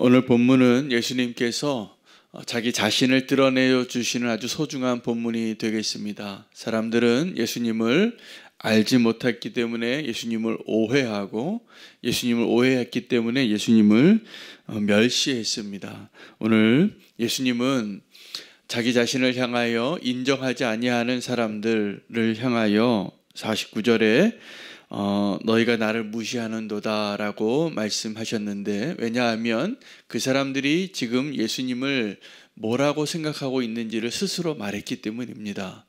오늘 본문은 예수님께서 자기 자신을 드러내어 주시는 아주 소중한 본문이 되겠습니다. 사람들은 예수님을 알지 못했기 때문에 예수님을 오해하고 예수님을 오해했기 때문에 예수님을 멸시했습니다. 오늘 예수님은 자기 자신을 향하여 인정하지 아니하는 사람들을 향하여 49절에 너희가 나를 무시하는도다라고 말씀하셨는데, 왜냐하면 그 사람들이 지금 예수님을 뭐라고 생각하고 있는지를 스스로 말했기 때문입니다.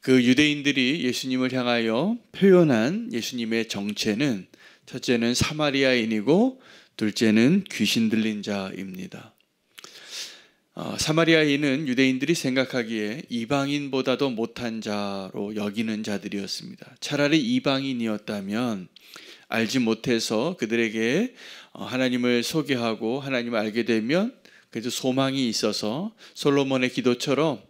그 유대인들이 예수님을 향하여 표현한 예수님의 정체는 첫째는 사마리아인이고 둘째는 귀신 들린 자입니다. 사마리아인은 유대인들이 생각하기에 이방인보다도 못한 자로 여기는 자들이었습니다. 차라리 이방인이었다면 알지 못해서 그들에게 하나님을 소개하고 하나님을 알게 되면 그래도 소망이 있어서 솔로몬의 기도처럼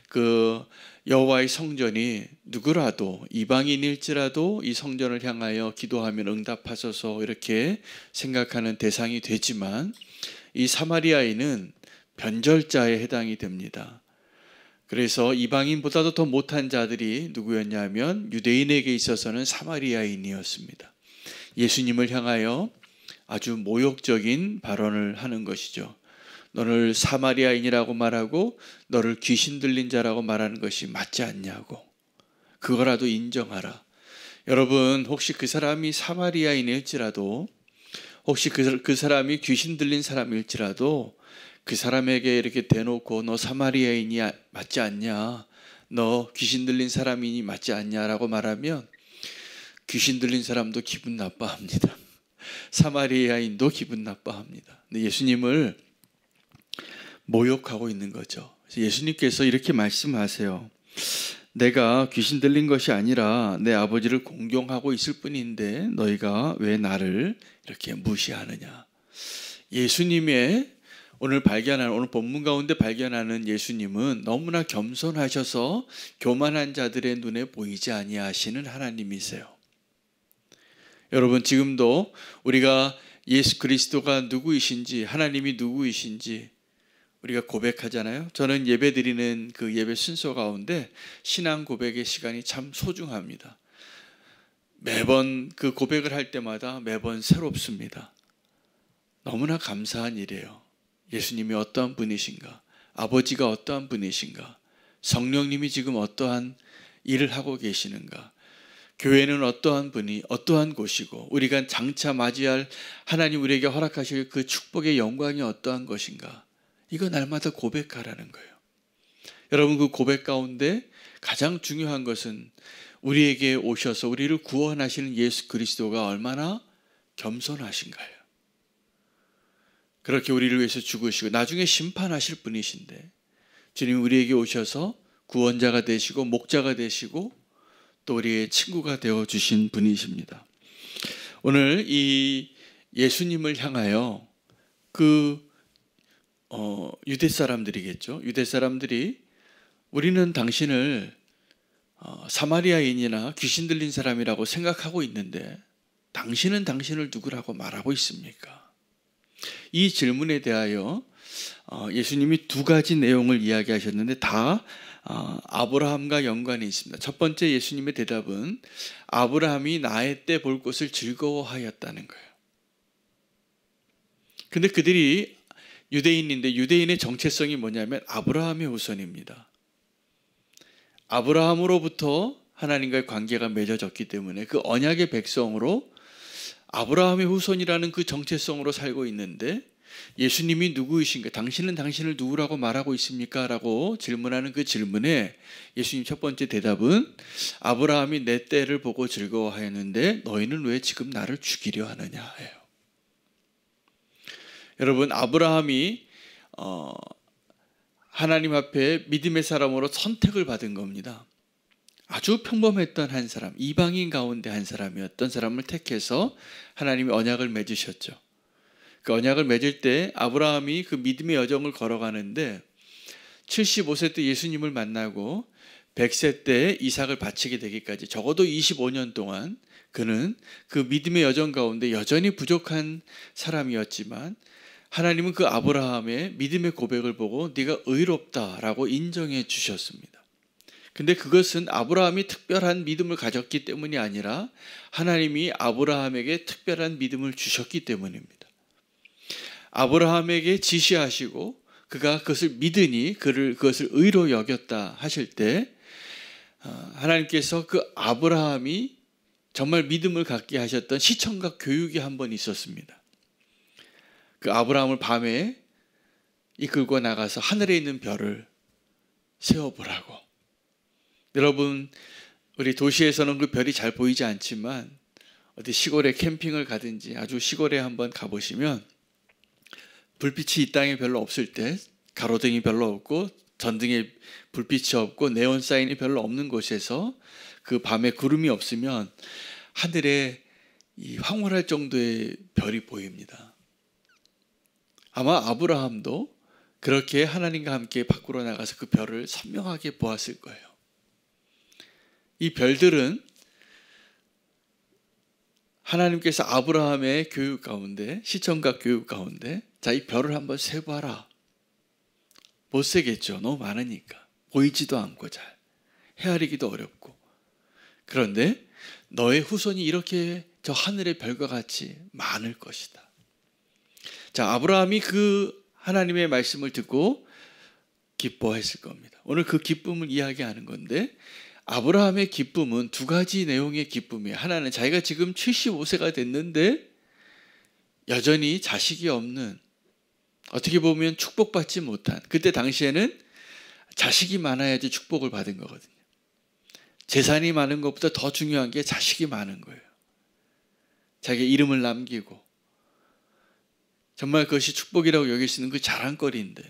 그 여호와의 성전이 누구라도 이방인일지라도 이 성전을 향하여 기도하면 응답하소서 이렇게 생각하는 대상이 되지만, 이 사마리아인은 변절자에 해당이 됩니다. 그래서 이방인보다도 더 못한 자들이 누구였냐면 유대인에게 있어서는 사마리아인이었습니다. 예수님을 향하여 아주 모욕적인 발언을 하는 것이죠. 너를 사마리아인이라고 말하고 너를 귀신 들린 자라고 말하는 것이 맞지 않냐고. 그거라도 인정하라. 여러분, 혹시 그 사람이 사마리아인일지라도, 혹시 그 사람이 귀신 들린 사람일지라도 그 사람에게 이렇게 대놓고 너 사마리아인이 맞지 않냐, 너 귀신 들린 사람이니 맞지 않냐라고 말하면 귀신 들린 사람도 기분 나빠합니다. 사마리아인도 기분 나빠합니다. 근데 예수님을 모욕하고 있는 거죠. 예수님께서 이렇게 말씀하세요. 내가 귀신 들린 것이 아니라 내 아버지를 공경하고 있을 뿐인데 너희가 왜 나를 이렇게 무시하느냐. 예수님의 오늘 본문 가운데 발견하는 예수님은 너무나 겸손하셔서 교만한 자들의 눈에 보이지 아니하시는 하나님이세요. 여러분, 지금도 우리가 예수 그리스도가 누구이신지, 하나님이 누구이신지 우리가 고백하잖아요. 저는 예배 드리는 그 예배 순서 가운데 신앙 고백의 시간이 참 소중합니다. 매번 그 고백을 할 때마다 매번 새롭습니다. 너무나 감사한 일이에요. 예수님이 어떠한 분이신가, 아버지가 어떠한 분이신가, 성령님이 지금 어떠한 일을 하고 계시는가, 교회는 어떠한 분이 어떠한 곳이고 우리가 장차 맞이할 하나님 우리에게 허락하실 그 축복의 영광이 어떠한 것인가, 이거 날마다 고백하라는 거예요. 여러분, 그 고백 가운데 가장 중요한 것은 우리에게 오셔서 우리를 구원하시는 예수 그리스도가 얼마나 겸손하신가요. 그렇게 우리를 위해서 죽으시고 나중에 심판하실 분이신데 주님이 우리에게 오셔서 구원자가 되시고 목자가 되시고 또 우리의 친구가 되어주신 분이십니다. 오늘 이 예수님을 향하여 유대 사람들이겠죠. 유대 사람들이 우리는 당신을 사마리아인이나 귀신 들린 사람이라고 생각하고 있는데 당신은 당신을 누구라고 말하고 있습니까? 이 질문에 대하여 예수님이 두 가지 내용을 이야기하셨는데 다 아브라함과 연관이 있습니다. 첫 번째 예수님의 대답은 아브라함이 나의 때 볼 것을 즐거워하였다는 거예요. 근데 그들이 유대인인데 유대인의 정체성이 뭐냐면 아브라함의 후손입니다. 아브라함으로부터 하나님과의 관계가 맺어졌기 때문에 그 언약의 백성으로 아브라함의 후손이라는 그 정체성으로 살고 있는데 예수님이 누구이신가, 당신은 당신을 누구라고 말하고 있습니까? 라고 질문하는 그 질문에 예수님 첫 번째 대답은 아브라함이 내 때를 보고 즐거워하였는데 너희는 왜 지금 나를 죽이려 하느냐예요. 여러분, 아브라함이 하나님 앞에 믿음의 사람으로 선택을 받은 겁니다. 아주 평범했던 한 사람, 이방인 가운데 한 사람이었던 사람을 택해서 하나님이 언약을 맺으셨죠. 그 언약을 맺을 때 아브라함이 그 믿음의 여정을 걸어가는데 75세 때 예수님을 만나고 100세 때 이삭을 바치게 되기까지 적어도 25년 동안 그는 그 믿음의 여정 가운데 여전히 부족한 사람이었지만 하나님은 그 아브라함의 믿음의 고백을 보고 네가 의롭다라고 인정해 주셨습니다. 근데 그것은 아브라함이 특별한 믿음을 가졌기 때문이 아니라 하나님이 아브라함에게 특별한 믿음을 주셨기 때문입니다. 아브라함에게 지시하시고 그가 그것을 믿으니 그것을 의로 여겼다 하실 때 하나님께서 그 아브라함이 정말 믿음을 갖게 하셨던 시청각 교육이 한 번 있었습니다. 그 아브라함을 밤에 이끌고 나가서 하늘에 있는 별을 세어보라고. 여러분, 우리 도시에서는 그 별이 잘 보이지 않지만 어디 시골에 캠핑을 가든지 아주 시골에 한번 가보시면 불빛이 이 땅에 별로 없을 때, 가로등이 별로 없고 전등에 불빛이 없고 네온 사인이 별로 없는 곳에서 그 밤에 구름이 없으면 하늘에 이 황홀할 정도의 별이 보입니다. 아마 아브라함도 그렇게 하나님과 함께 밖으로 나가서 그 별을 선명하게 보았을 거예요. 이 별들은 하나님께서 아브라함의 교육 가운데, 시청각 교육 가운데, 자, 이 별을 한번 세봐라. 못 세겠죠. 너무 많으니까. 보이지도 않고 잘. 헤아리기도 어렵고. 그런데 너의 후손이 이렇게 저 하늘의 별과 같이 많을 것이다. 자, 아브라함이 그 하나님의 말씀을 듣고 기뻐했을 겁니다. 오늘 그 기쁨을 이야기하는 건데, 아브라함의 기쁨은 두 가지 내용의 기쁨이에요. 하나는 자기가 지금 75세가 됐는데 여전히 자식이 없는, 어떻게 보면 축복받지 못한, 그때 당시에는 자식이 많아야지 축복을 받은 거거든요. 재산이 많은 것보다 더 중요한 게 자식이 많은 거예요. 자기의 이름을 남기고 정말 그것이 축복이라고 여길 수 있는 그 자랑거리인데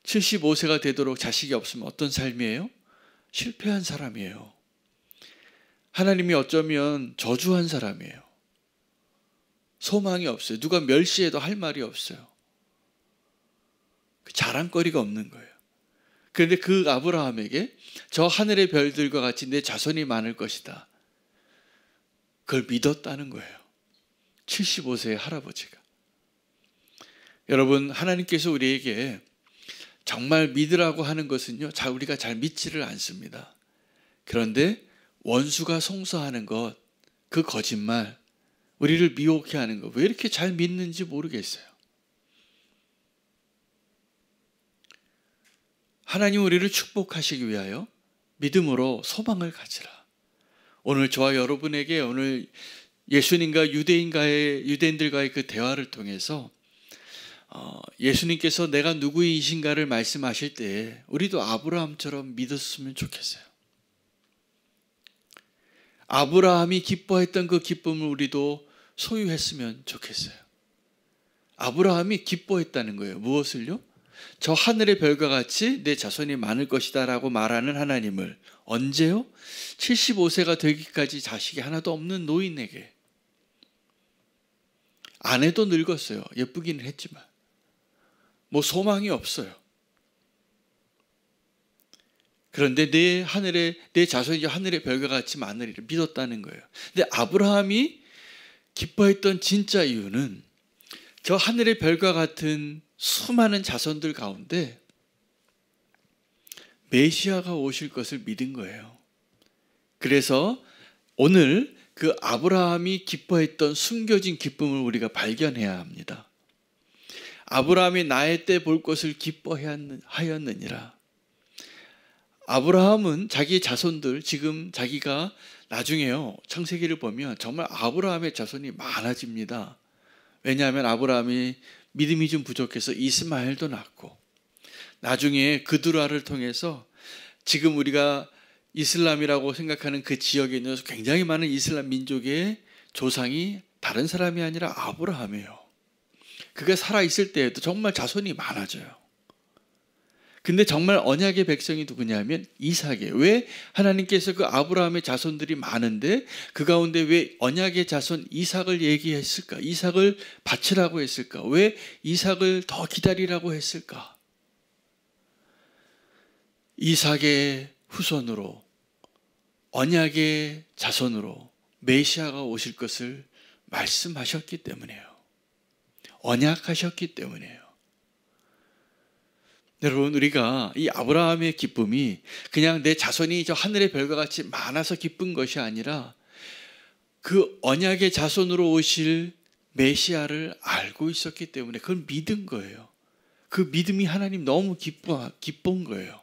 75세가 되도록 자식이 없으면 어떤 삶이에요? 실패한 사람이에요. 하나님이 어쩌면 저주한 사람이에요. 소망이 없어요. 누가 멸시해도 할 말이 없어요. 자랑거리가 없는 거예요. 그런데 그 아브라함에게 저 하늘의 별들과 같이 내 자손이 많을 것이다. 그걸 믿었다는 거예요. 75세의 할아버지가. 여러분, 하나님께서 우리에게 정말 믿으라고 하는 것은요, 우리가 잘 믿지를 않습니다. 그런데 원수가 송사하는 것, 그 거짓말, 우리를 미혹해 하는 것, 왜 이렇게 잘 믿는지 모르겠어요. 하나님 우리를 축복하시기 위하여 믿음으로 소망을 가지라. 오늘 저와 여러분에게 오늘 예수님과 유대인들과의 그 대화를 통해서 예수님께서 내가 누구이신가를 말씀하실 때 우리도 아브라함처럼 믿었으면 좋겠어요. 아브라함이 기뻐했던 그 기쁨을 우리도 소유했으면 좋겠어요. 아브라함이 기뻐했다는 거예요. 무엇을요? 저 하늘의 별과 같이 내 자손이 많을 것이다 라고 말하는 하나님을 언제요? 75세가 되기까지 자식이 하나도 없는 노인에게. 아내도 늙었어요. 예쁘기는 했지만 뭐 소망이 없어요. 그런데 내 자손이 하늘의 별과 같이 많으리를 믿었다는 거예요. 근데 아브라함이 기뻐했던 진짜 이유는 저 하늘의 별과 같은 수많은 자손들 가운데 메시아가 오실 것을 믿은 거예요. 그래서 오늘 그 아브라함이 기뻐했던 숨겨진 기쁨을 우리가 발견해야 합니다. 아브라함이 나의 때 볼 것을 기뻐하였느니라. 아브라함은 자기의 자손들, 지금 자기가 나중에요, 창세기를 보면 정말 아브라함의 자손이 많아집니다. 왜냐하면 아브라함이 믿음이 좀 부족해서 이스마엘도 낳고, 나중에 그드라를 통해서 지금 우리가 이슬람이라고 생각하는 그 지역에 있는 굉장히 많은 이슬람 민족의 조상이 다른 사람이 아니라 아브라함이에요. 그가 살아있을 때에도 정말 자손이 많아져요. 근데 정말 언약의 백성이 누구냐면 이삭이에요. 왜 하나님께서 그 아브라함의 자손들이 많은데 그 가운데 왜 언약의 자손 이삭을 얘기했을까? 이삭을 바치라고 했을까? 왜 이삭을 더 기다리라고 했을까? 이삭의 후손으로, 언약의 자손으로 메시아가 오실 것을 말씀하셨기 때문이에요. 언약하셨기 때문이에요. 여러분, 우리가 이 아브라함의 기쁨이 그냥 내 자손이 저 하늘의 별과 같이 많아서 기쁜 것이 아니라 그 언약의 자손으로 오실 메시아를 알고 있었기 때문에 그걸 믿은 거예요. 그 믿음이 하나님 너무 기쁜 거예요.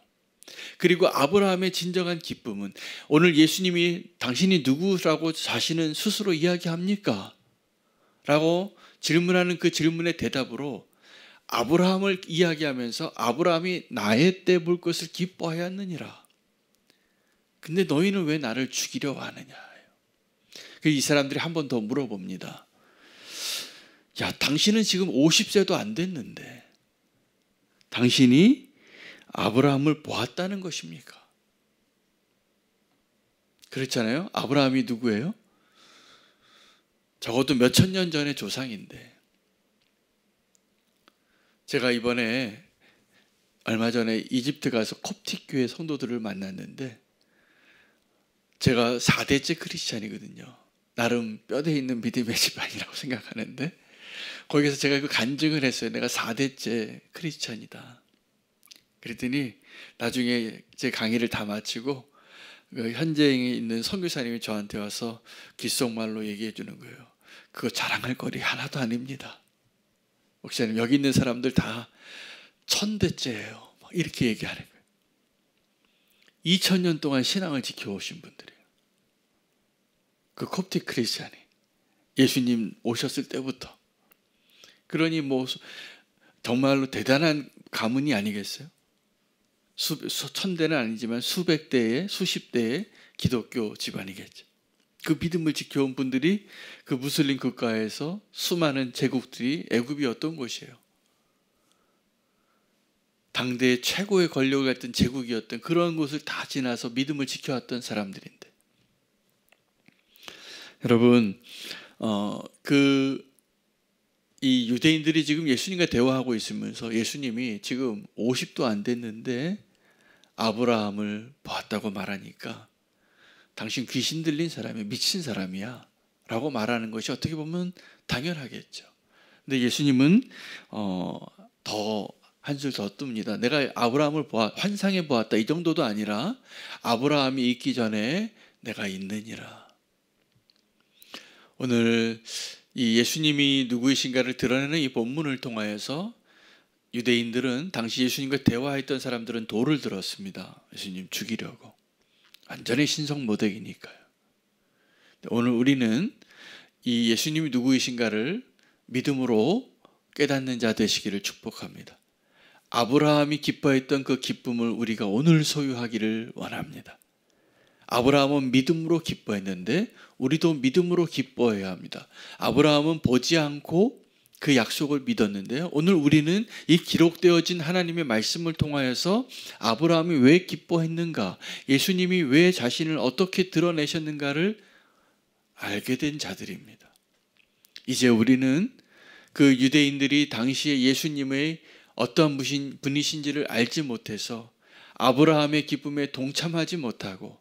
그리고 아브라함의 진정한 기쁨은 오늘 예수님이 당신이 누구라고 자신은 스스로 이야기합니까? 라고 질문하는 그 질문의 대답으로 아브라함을 이야기하면서 아브라함이 나의 때 볼 것을 기뻐하였느니라. 근데 너희는 왜 나를 죽이려고 하느냐. 이 사람들이 한 번 더 물어봅니다. 야, 당신은 지금 50세도 안 됐는데 당신이 아브라함을 보았다는 것입니까? 그렇잖아요. 아브라함이 누구예요? 적어도 몇천 년 전의 조상인데, 제가 이번에 얼마 전에 이집트 가서 콥틱 교회 성도들을 만났는데, 제가 4대째 크리스찬이거든요. 나름 뼈대 있는 믿음의 집안이라고 생각하는데, 거기서 제가 그 간증을 했어요. 내가 4대째 크리스찬이다. 그랬더니 나중에 제 강의를 다 마치고 그 현장에 있는 선교사님이 저한테 와서 귓속말로 얘기해 주는 거예요. 그거 자랑할 거리 하나도 아닙니다. 목사님, 여기 있는 사람들 다 1000대째예요. 이렇게 얘기하는 거예요. 2000년 동안 신앙을 지켜오신 분들이에요. 그 콥틱 크리스찬이 예수님 오셨을 때부터. 그러니 뭐 정말로 대단한 가문이 아니겠어요? 1000대는 아니지만 수백 대의 수십 대의 기독교 집안이겠죠. 그 믿음을 지켜온 분들이 그 무슬림 국가에서 수많은 제국들이 애굽이었던 곳이에요. 당대의 최고의 권력을 갖던 제국이었던 그런 곳을 다 지나서 믿음을 지켜왔던 사람들인데, 여러분, 이 유대인들이 지금 예수님과 대화하고 있으면서 예수님이 지금 50도 안 됐는데 아브라함을 보았다고 말하니까 당신 귀신 들린 사람이 미친 사람이야 라고 말하는 것이 어떻게 보면 당연하겠죠. 근데 예수님은 더 한술 더 뜹니다. 내가 아브라함을 환상에 보았다 이 정도도 아니라 아브라함이 있기 전에 내가 있느니라. 오늘 이 예수님이 누구이신가를 드러내는 이 본문을 통하여서 유대인들은 당시 예수님과 대화했던 사람들은 돌을 들었습니다. 예수님 죽이려고. 완전히 신성 모독이니까요. 오늘 우리는 이 예수님이 누구이신가를 믿음으로 깨닫는 자 되시기를 축복합니다. 아브라함이 기뻐했던 그 기쁨을 우리가 오늘 소유하기를 원합니다. 아브라함은 믿음으로 기뻐했는데 우리도 믿음으로 기뻐해야 합니다. 아브라함은 보지 않고 그 약속을 믿었는데요. 오늘 우리는 이 기록되어진 하나님의 말씀을 통하여서 아브라함이 왜 기뻐했는가, 예수님이 왜 자신을 어떻게 드러내셨는가를 알게 된 자들입니다. 이제 우리는 그 유대인들이 당시에 예수님의 어떤 분이신지를 알지 못해서 아브라함의 기쁨에 동참하지 못하고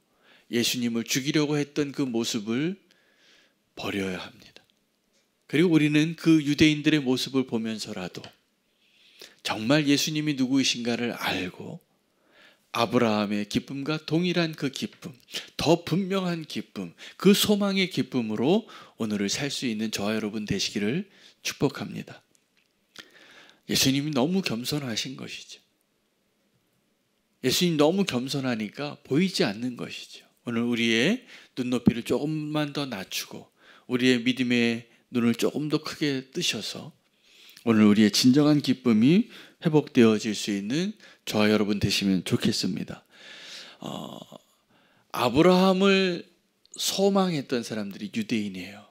예수님을 죽이려고 했던 그 모습을 버려야 합니다. 그리고 우리는 그 유대인들의 모습을 보면서라도 정말 예수님이 누구이신가를 알고 아브라함의 기쁨과 동일한 그 기쁨, 더 분명한 기쁨, 그 소망의 기쁨으로 오늘을 살 수 있는 저와 여러분 되시기를 축복합니다. 예수님이 너무 겸손하신 것이죠. 예수님 너무 겸손하니까 보이지 않는 것이죠. 오늘 우리의 눈높이를 조금만 더 낮추고 우리의 믿음의 눈을 조금 더 크게 뜨셔서 오늘 우리의 진정한 기쁨이 회복되어질 수 있는 저와 여러분 되시면 좋겠습니다. 아브라함을 소망했던 사람들이 유대인이에요.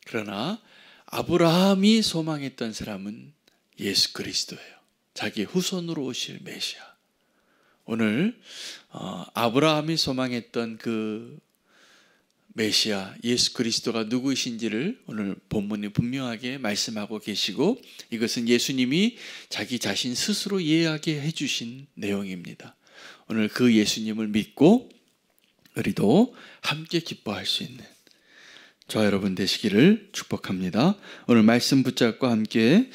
그러나 아브라함이 소망했던 사람은 예수 그리스도예요. 자기 후손으로 오실 메시아. 오늘 아브라함이 소망했던 그 메시아 예수 그리스도가 누구이신지를 오늘 본문이 분명하게 말씀하고 계시고, 이것은 예수님이 자기 자신 스스로 이해하게 해주신 내용입니다. 오늘 그 예수님을 믿고 우리도 함께 기뻐할 수 있는 저와 여러분 되시기를 축복합니다. 오늘 말씀 붙잡고 함께